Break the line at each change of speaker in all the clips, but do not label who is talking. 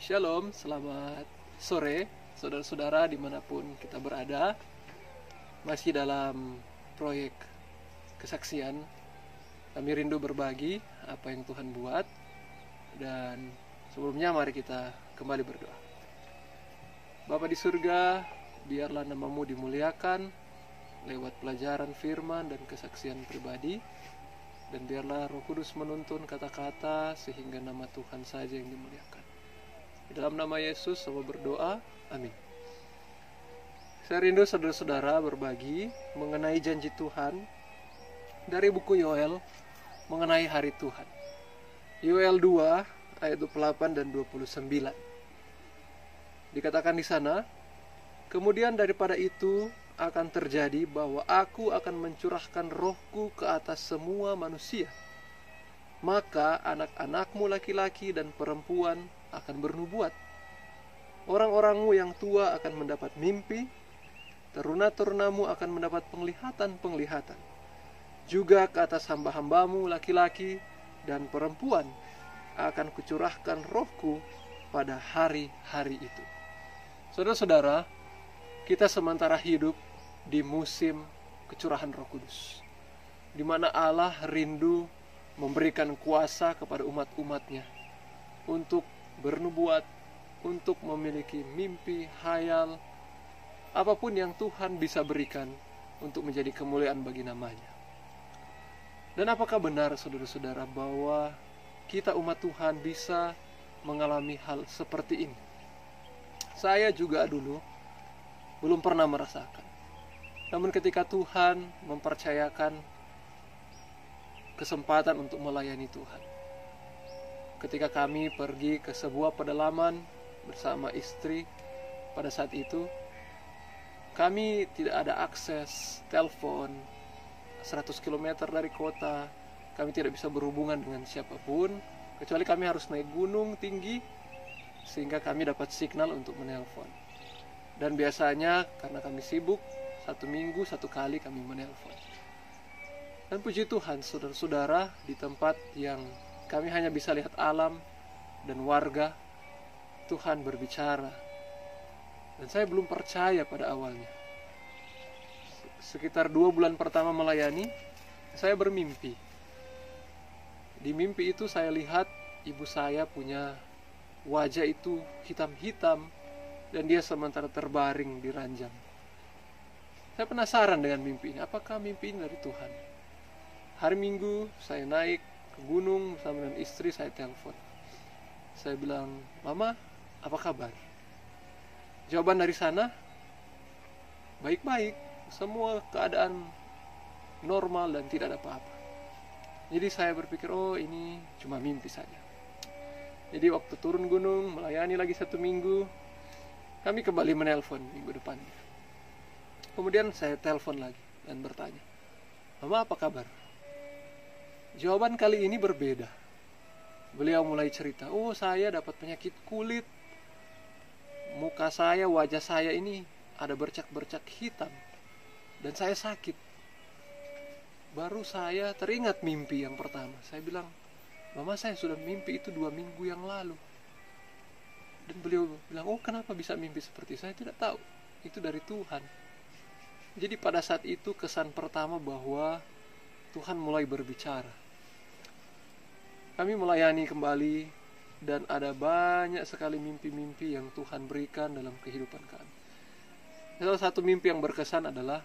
Shalom, selamat sore saudara-saudara dimanapun kita berada. Masih dalam proyek kesaksian. Kami rindu berbagi apa yang Tuhan buat. Dan sebelumnya mari kita kembali berdoa. Bapa di surga, biarlah namamu dimuliakan lewat pelajaran firman dan kesaksian pribadi. Dan biarlah Roh Kudus menuntun kata-kata sehingga nama Tuhan saja yang dimuliakan. Di dalam nama Yesus saya berdoa, amin. Saya rindu saudara-saudara berbagi mengenai janji Tuhan dari buku Yoel mengenai hari Tuhan. Yoel 2 ayat 28 dan 29. Dikatakan di sana, kemudian daripada itu akan terjadi bahwa aku akan mencurahkan rohku ke atas semua manusia. Maka anak-anakmu laki-laki dan perempuan akan bernubuat. Orang-orangmu yang tua akan mendapat mimpi, teruna-terunamu akan mendapat penglihatan-penglihatan. Juga ke atas hamba-hambamu laki-laki dan perempuan akan kucurahkan rohku pada hari-hari itu. Saudara-saudara, kita sementara hidup di musim kecurahan Roh Kudus, di mana Allah rindu memberikan kuasa kepada umat-umatnya untuk bernubuat, untuk memiliki mimpi, hayal, apapun yang Tuhan bisa berikan untuk menjadi kemuliaan bagi namanya. Dan apakah benar saudara-saudara bahwa kita umat Tuhan bisa mengalami hal seperti ini? Saya juga dulu belum pernah merasakan. Namun ketika Tuhan mempercayakan kesempatan untuk melayani Tuhan, ketika kami pergi ke sebuah pedalaman bersama istri, pada saat itu kami tidak ada akses telepon 100 km dari kota. Kami tidak bisa berhubungan dengan siapapun, kecuali kami harus naik gunung tinggi sehingga kami dapat signal untuk menelpon. Dan biasanya karena kami sibuk, 1 minggu 1 kali kami menelpon. Dan puji Tuhan saudara-saudara, di tempat yang kami hanya bisa lihat alam dan warga, Tuhan berbicara. Dan saya belum percaya pada awalnya. Sekitar 2 bulan pertama melayani, saya bermimpi. Di mimpi itu saya lihat ibu saya punya wajah itu hitam-hitam, dan dia sementara terbaring di ranjang. Saya penasaran dengan mimpi ini. Apakah mimpi ini dari Tuhan? Hari Minggu saya naik ke gunung bersama dengan istri, saya telepon. Saya bilang, "Mama, apa kabar?" Jawaban dari sana, "Baik-baik, semua keadaan normal dan tidak ada apa-apa." Jadi saya berpikir, oh ini cuma mimpi saja. Jadi waktu turun gunung, melayani lagi 1 minggu, kami kembali menelpon minggu depannya. Kemudian saya telepon lagi dan bertanya, "Mama, apa kabar?" Jawaban kali ini berbeda. Beliau mulai cerita, "Oh, saya dapat penyakit kulit. Muka saya, wajah saya ini ada bercak-bercak hitam. Dan saya sakit." Baru saya teringat mimpi yang pertama. Saya bilang, "Mama, saya sudah mimpi itu 2 minggu yang lalu." Dan beliau bilang, "Oh, kenapa bisa mimpi seperti itu?" Saya tidak tahu. Itu dari Tuhan. Jadi pada saat itu kesan pertama bahwa Tuhan mulai berbicara. Kami melayani kembali dan ada banyak sekali mimpi-mimpi yang Tuhan berikan dalam kehidupan kami. Salah satu mimpi yang berkesan adalah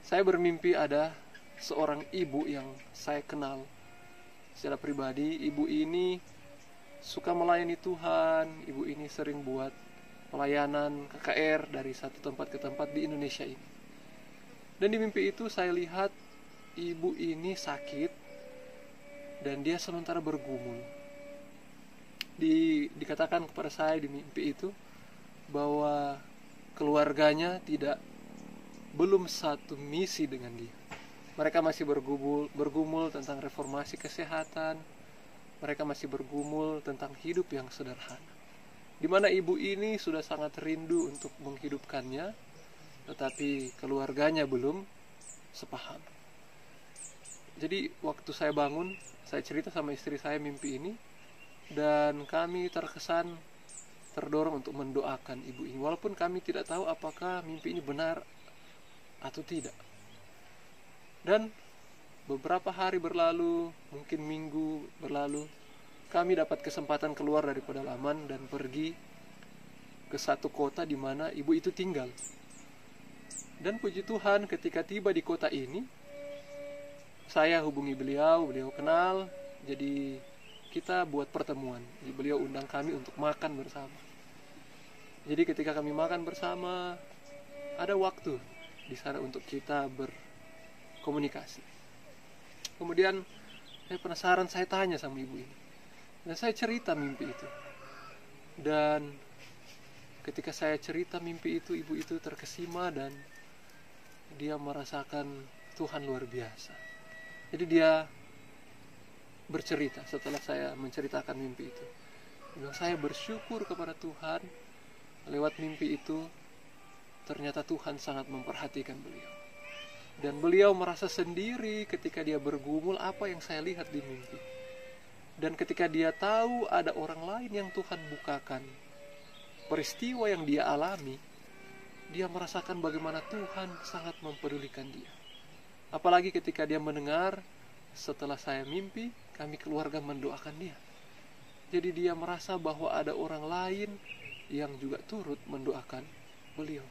saya bermimpi ada seorang ibu yang saya kenal secara pribadi. Ibu ini suka melayani Tuhan. Ibu ini sering buat pelayanan KKR dari satu tempat ke tempat di Indonesia ini. Dan di mimpi itu saya lihat ibu ini sakit dan dia sementara bergumul. Dikatakan kepada saya di mimpi itu bahwa keluarganya belum satu misi dengan dia. Mereka masih bergumul tentang reformasi kesehatan. Mereka masih bergumul tentang hidup yang sederhana, di mana ibu ini sudah sangat rindu untuk menghidupkannya, tetapi keluarganya belum sepaham. Jadi waktu saya bangun, saya cerita sama istri saya mimpi ini, dan kami terkesan terdorong untuk mendoakan ibu ini, walaupun kami tidak tahu apakah mimpi ini benar atau tidak. Dan beberapa hari berlalu, mungkin minggu berlalu, kami dapat kesempatan keluar dari pedalaman dan pergi ke satu kota di mana ibu itu tinggal. Dan puji Tuhan, ketika tiba di kota ini, saya hubungi beliau kenal, jadi kita buat pertemuan. Jadi beliau undang kami untuk makan bersama. Jadi ketika kami makan bersama, ada waktu di sana untuk kita berkomunikasi. Kemudian saya penasaran, saya tanya sama ibu ini. Dan saya cerita mimpi itu. Dan ketika saya cerita mimpi itu, ibu itu terkesima dan dia merasakan Tuhan luar biasa. Jadi dia bercerita setelah saya menceritakan mimpi itu. Saya bersyukur kepada Tuhan lewat mimpi itu. Ternyata Tuhan sangat memperhatikan beliau. Dan beliau merasa sendiri ketika dia bergumul apa yang saya lihat di mimpi. Dan ketika dia tahu ada orang lain yang Tuhan bukakan peristiwa yang dia alami, dia merasakan bagaimana Tuhan sangat mempedulikan dia. Apalagi ketika dia mendengar setelah saya mimpi, kami keluarga mendoakan dia. Jadi dia merasa bahwa ada orang lain yang juga turut mendoakan beliau.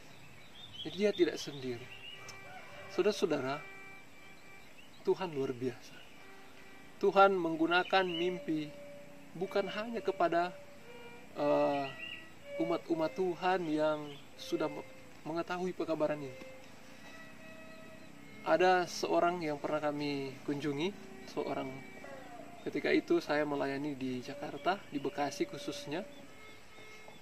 Jadi dia tidak sendiri. Saudara-saudara, Tuhan luar biasa. Tuhan menggunakan mimpi bukan hanya kepada umat-umat Tuhan yang sudah mengetahui pekabaran ini. Ada seorang yang pernah kami kunjungi, ketika itu saya melayani di Jakarta, di Bekasi khususnya,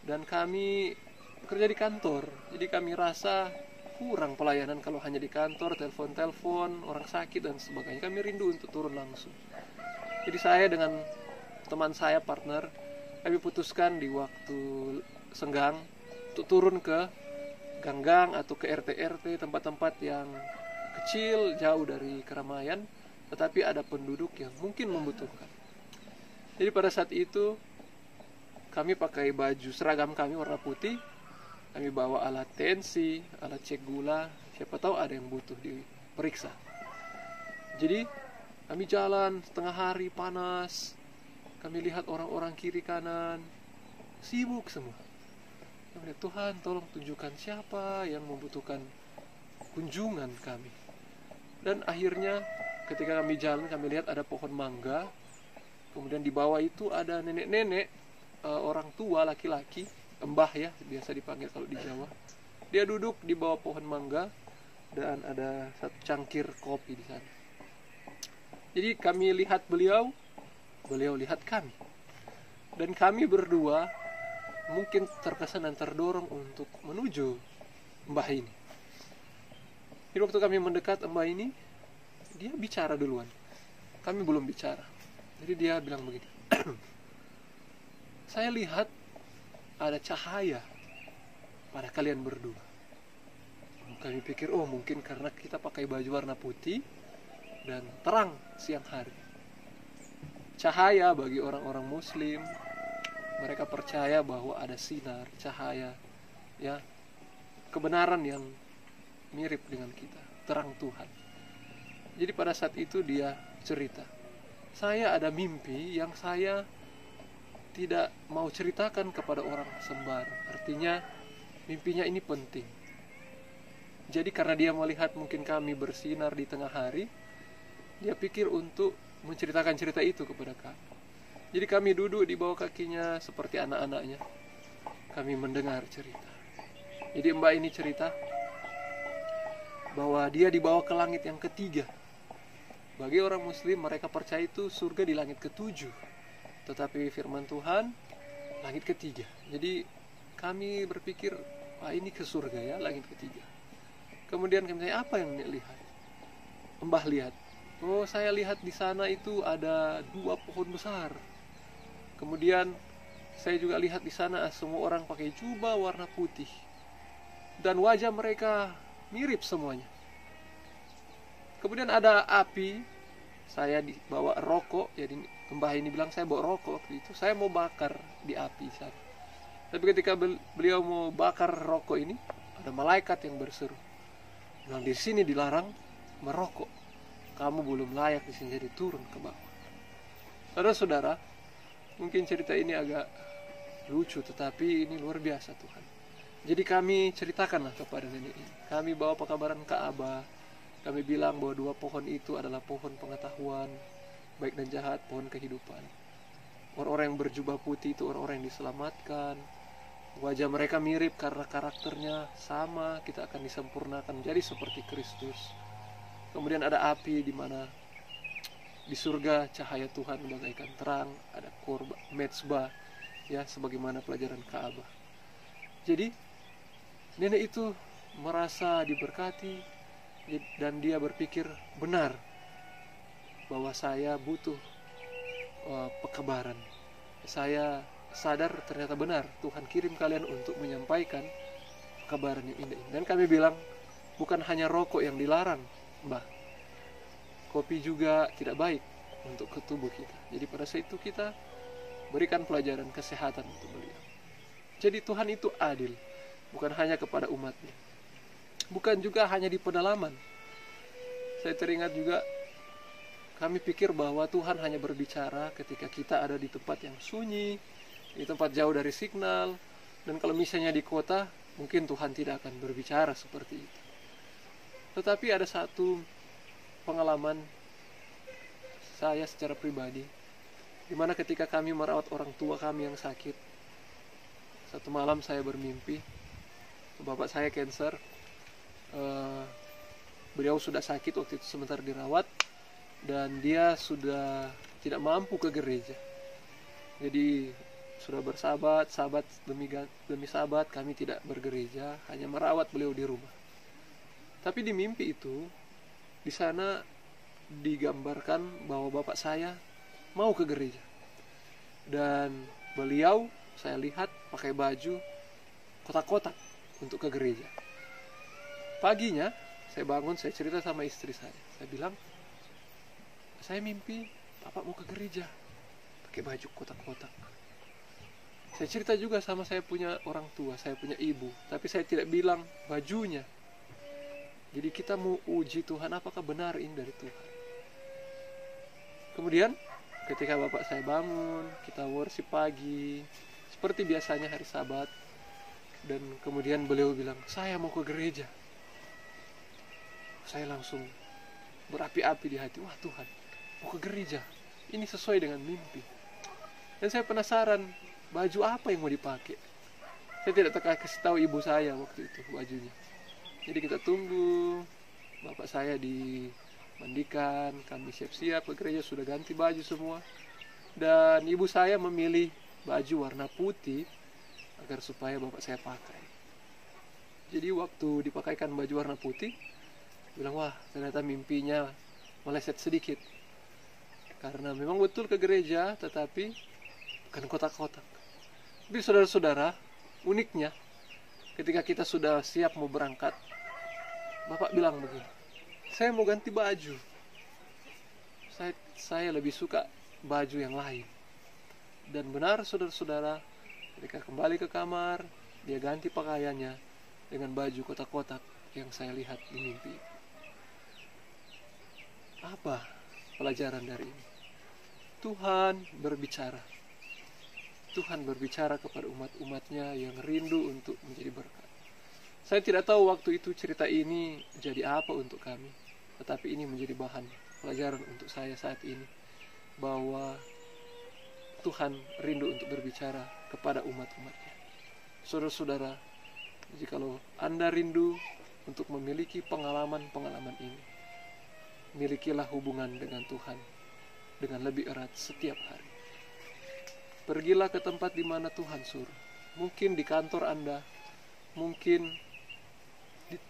dan kami bekerja di kantor. Jadi kami rasa kurang pelayanan kalau hanya di kantor, telepon-telepon, orang sakit dan sebagainya. Kami rindu untuk turun langsung. Jadi saya dengan teman saya, partner, kami putuskan di waktu senggang untuk turun ke gang-gang atau ke RT-RT, tempat-tempat yang kecil, jauh dari keramaian, tetapi ada penduduk yang mungkin membutuhkan. Jadi pada saat itu kami pakai baju seragam kami warna putih, kami bawa alat tensi, alat cek gula, siapa tahu ada yang butuh diperiksa. Jadi kami jalan setengah hari panas, kami lihat orang-orang kiri kanan sibuk semua. Kami lihat, Tuhan tolong tunjukkan siapa yang membutuhkan kunjungan kami. Dan akhirnya ketika kami jalan, kami lihat ada pohon mangga. Kemudian di bawah itu ada nenek-nenek, orang tua laki-laki, embah ya biasa dipanggil kalau di Jawa. Dia duduk di bawah pohon mangga dan ada satu cangkir kopi di sana. Jadi kami lihat beliau lihat kami. Dan kami berdua mungkin terkesan dan terdorong untuk menuju mbah ini. Jadi waktu kami mendekat mbah ini, dia bicara duluan. Kami belum bicara. Jadi dia bilang begini. Saya lihat ada cahaya pada kalian berdua. Kami pikir, oh mungkin karena kita pakai baju warna putih dan terang siang hari. Cahaya bagi orang-orang Muslim, mereka percaya bahwa ada sinar, cahaya, ya, kebenaran yang mirip dengan kita, terang Tuhan. Jadi pada saat itu dia cerita, saya ada mimpi yang saya tidak mau ceritakan kepada orang sembarang. Artinya mimpinya ini penting. Jadi karena dia melihat mungkin kami bersinar di tengah hari, dia pikir untuk menceritakan cerita itu kepada kami. Jadi kami duduk di bawah kakinya seperti anak-anaknya. Kami mendengar cerita. Jadi mbak ini cerita bahwa dia dibawa ke langit yang ketiga. Bagi orang Muslim, mereka percaya itu surga di langit ketujuh. Tetapi firman Tuhan, langit ketiga. Jadi kami berpikir, wah ini ke surga ya, langit ketiga. Kemudian kami tanya, apa yang lihat? Mbah lihat. Oh, saya lihat di sana itu ada 2 pohon besar. Kemudian saya juga lihat di sana semua orang pakai jubah warna putih. Dan wajah mereka mirip semuanya. Kemudian ada api, saya dibawa rokok, jadi mbah ini bilang saya bawa rokok waktu itu, saya mau bakar di api sana. Tapi ketika beliau mau bakar rokok ini, ada malaikat yang berseru, bilang, di sini dilarang merokok, kamu belum layak di sini, jadi turun ke bawah. Saudara-saudara, mungkin cerita ini agak lucu, tetapi ini luar biasa Tuhan. Jadi kami ceritakanlah kepada nenek ini. Kami bawa pekabaran ke Abah. Kami bilang bahwa 2 pohon itu adalah pohon pengetahuan, baik dan jahat, pohon kehidupan. Orang-orang yang berjubah putih itu orang-orang yang diselamatkan. Wajah mereka mirip karena karakternya sama, kita akan disempurnakan jadi seperti Kristus. Kemudian ada api di mana di surga cahaya Tuhan bagaikan terang, ada korban mezbah, ya, sebagaimana pelajaran Ka'bah. Jadi nenek itu merasa diberkati dan dia berpikir benar bahwa saya butuh pekabaran. Saya sadar ternyata benar Tuhan kirim kalian untuk menyampaikan kabaran yang indah ini. Dan kami bilang, bukan hanya rokok yang dilarang, Mbah, kopi juga tidak baik untuk ke tubuh kita. Jadi pada saat itu kita berikan pelajaran kesehatan untuk beliau. Jadi Tuhan itu adil, bukan hanya kepada umatnya, bukan juga hanya di pedalaman. Saya teringat juga, kami pikir bahwa Tuhan hanya berbicara ketika kita ada di tempat yang sunyi, di tempat jauh dari signal, dan kalau misalnya di kota, mungkin Tuhan tidak akan berbicara seperti itu. Tetapi ada satu pengalaman saya secara pribadi, di mana ketika kami merawat orang tua kami yang sakit, satu malam saya bermimpi, bapak saya cancer, beliau sudah sakit waktu itu sebentar dirawat, dan dia sudah tidak mampu ke gereja. Jadi sudah bersahabat, sahabat demi sahabat, kami tidak bergereja, hanya merawat beliau di rumah. Tapi di mimpi itu, di sana digambarkan bahwa bapak saya mau ke gereja. Dan beliau, saya lihat pakai baju kotak-kotak untuk ke gereja. Paginya, saya bangun, saya cerita sama istri saya. Saya bilang, saya mimpi bapak mau ke gereja, pakai baju kotak-kotak. Saya cerita juga sama saya punya orang tua, saya punya ibu, tapi saya tidak bilang bajunya. Jadi kita mau uji Tuhan, apakah benar ini dari Tuhan. Kemudian ketika bapak saya bangun, kita worship pagi, seperti biasanya hari Sabat. Dan kemudian beliau bilang, saya mau ke gereja. Saya langsung berapi-api di hati, wah Tuhan, mau ke gereja, ini sesuai dengan mimpi. Dan saya penasaran, baju apa yang mau dipakai. Saya tidak kasih tahu ibu saya waktu itu bajunya. Jadi kita tunggu, bapak saya dimandikan, kami siap-siap ke gereja, sudah ganti baju semua. Dan ibu saya memilih baju warna putih agar supaya bapak saya pakai. Jadi waktu dipakaikan baju warna putih, bilang, wah ternyata mimpinya meleset sedikit. Karena memang betul ke gereja, tetapi bukan kotak-kotak. Tapi saudara-saudara, uniknya ketika kita sudah siap mau berangkat, bapak bilang begini, saya mau ganti baju. Saya lebih suka baju yang lain. Dan benar saudara-saudara, ketika kembali ke kamar, dia ganti pakaiannya dengan baju kotak-kotak yang saya lihat di mimpi. Apa pelajaran dari ini? Tuhan berbicara. Tuhan berbicara kepada umat-umatnya yang rindu untuk menjadi berkat. Saya tidak tahu waktu itu cerita ini jadi apa untuk kami, tetapi ini menjadi bahan pelajaran untuk saya saat ini, bahwa Tuhan rindu untuk berbicara kepada umat-umatnya. Saudara-saudara, jikalau Anda rindu untuk memiliki pengalaman-pengalaman ini, milikilah hubungan dengan Tuhan dengan lebih erat setiap hari. Pergilah ke tempat di mana Tuhan suruh. Mungkin di kantor Anda, mungkin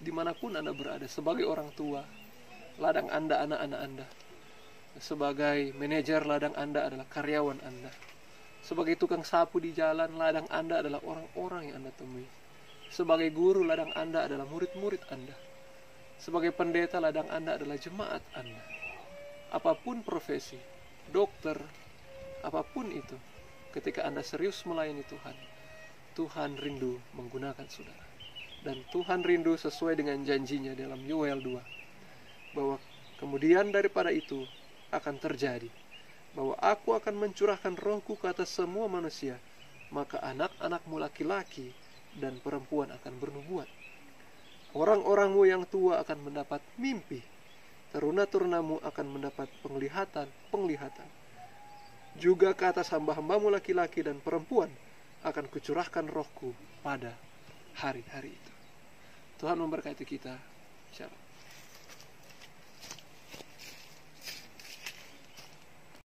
dimanapun Anda berada, sebagai orang tua, ladang Anda anak-anak Anda. Sebagai manajer, ladang Anda adalah karyawan Anda. Sebagai tukang sapu di jalan, ladang Anda adalah orang-orang yang Anda temui. Sebagai guru, ladang Anda adalah murid-murid Anda. Sebagai pendeta, ladang Anda adalah jemaat Anda. Apapun profesi, dokter, apapun itu, ketika Anda serius melayani Tuhan, Tuhan rindu menggunakan saudara. Dan Tuhan rindu sesuai dengan janjinya dalam Yoel 2. Bahwa kemudian daripada itu akan terjadi. Bahwa aku akan mencurahkan rohku ke atas semua manusia. Maka anak-anakmu laki-laki dan perempuan akan bernubuat. Orang-orangmu yang tua akan mendapat mimpi. Teruna-turunamu akan mendapat penglihatan. Juga ke atas hamba-hambamu laki-laki dan perempuan akan kucurahkan rohku pada hari-hari itu. Tuhan memberkati kita. Shalom.